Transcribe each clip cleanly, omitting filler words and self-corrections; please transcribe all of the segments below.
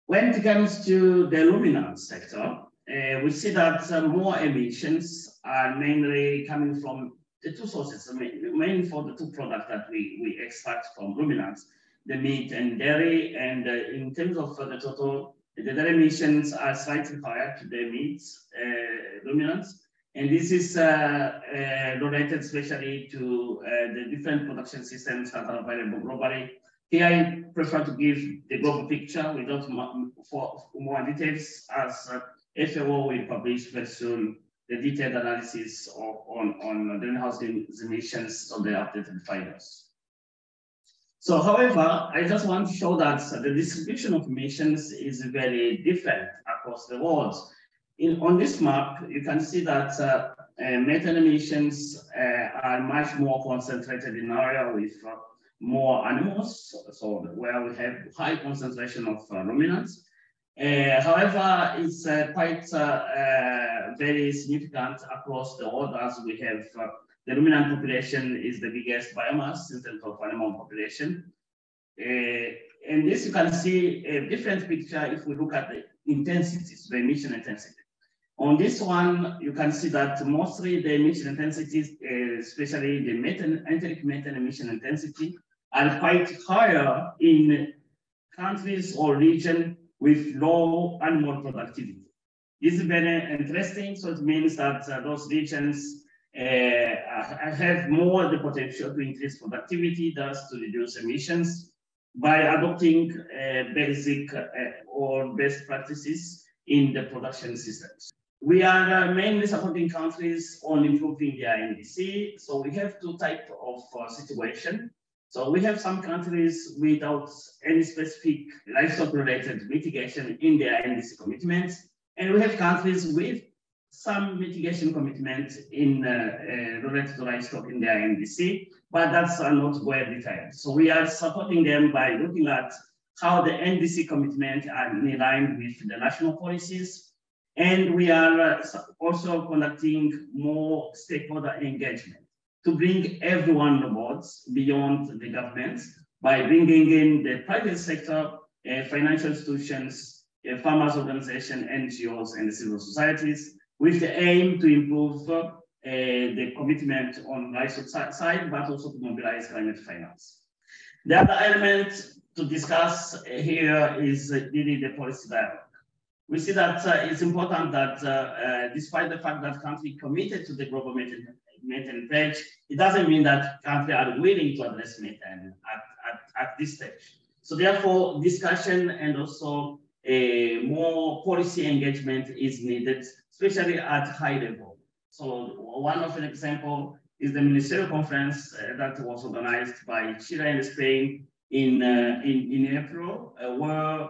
When it comes to the ruminant sector, we see that more emissions are mainly coming from the two sources, mainly for the two products that we extract from ruminants, the meat and dairy. And in terms of the total, the dairy emissions are slightly higher to the meat ruminants. And this is related especially to the different production systems that are available globally. Here, I prefer to give the global picture without more details, as FAO will publish very soon the detailed analysis on greenhouse gas emissions on the updated figures. So, however, I just want to show that the distribution of emissions is very different across the world. On this map, you can see that methane emissions are much more concentrated in area with more animals, so where we have high concentration of ruminants. However, it's quite very significant across the world, as we have the ruminant population is the biggest biomass in terms of animal population. And this you can see a different picture if we look at the intensities, the emission intensity. On this one, you can see that mostly the emission intensities, especially the enteric methane emission intensity, are quite higher in countries or regions with low animal productivity. This is very interesting. So it means that those regions have more the potential to increase productivity, thus to reduce emissions by adopting basic or best practices in the production systems. We are mainly supporting countries on improving their NDC. So we have two types of situation. So we have some countries without any specific livestock-related mitigation in their NDC commitments, and we have countries with some mitigation commitment in related to livestock in their NDC, but that's not well defined. So we are supporting them by looking at how the NDC commitment are in line with the national policies, and we are also conducting more stakeholder engagement to bring everyone on board beyond the government by bringing in the private sector, financial institutions, farmers' organizations, NGOs, and civil societies, with the aim to improve the commitment on livestock side, but also to mobilize climate finance. The other element to discuss here is really the policy dialogue. We see that it's important that despite the fact that countries committed to the global methane pledge, it doesn't mean that countries are willing to address methane at this stage. So therefore, discussion and also more policy engagement is needed, especially at high level. So one of an example is the ministerial conference that was organized by Chile and Spain in April, where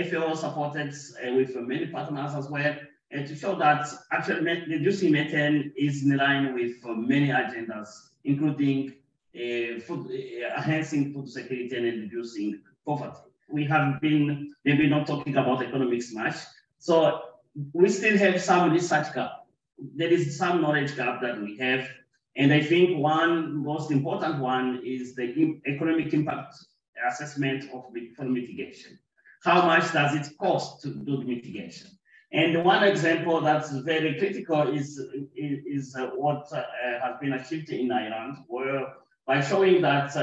FAO supported with many partners as well, to show that actually reducing methane is in line with many agendas, including enhancing food security and reducing poverty. We have been maybe not talking about economics much, so we still have some research gap. There is some knowledge gap that we have, and I think one most important one is the economic impact assessment for mitigation. How much does it cost to do the mitigation? And one example that's very critical is what has been achieved in Ireland, where by showing that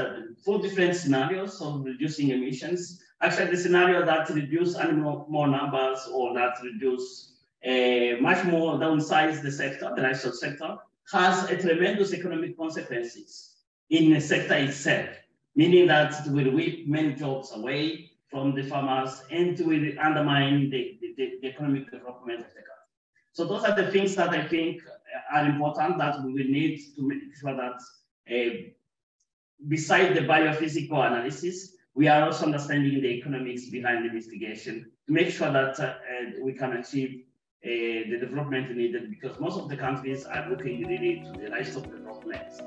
for different scenarios of reducing emissions, actually the scenario that reduce animal more numbers or that reduce much more downsize the sector, the livestock sector, has a tremendous economic consequences in the sector itself, meaning that it will whip many jobs away from the farmers and will undermine the economic development of the country. So those are the things that I think are important that we will need to make sure that beside the biophysical analysis, we are also understanding the economics behind the mitigation to make sure that we can achieve the development needed, because most of the countries are looking really to the livestock development.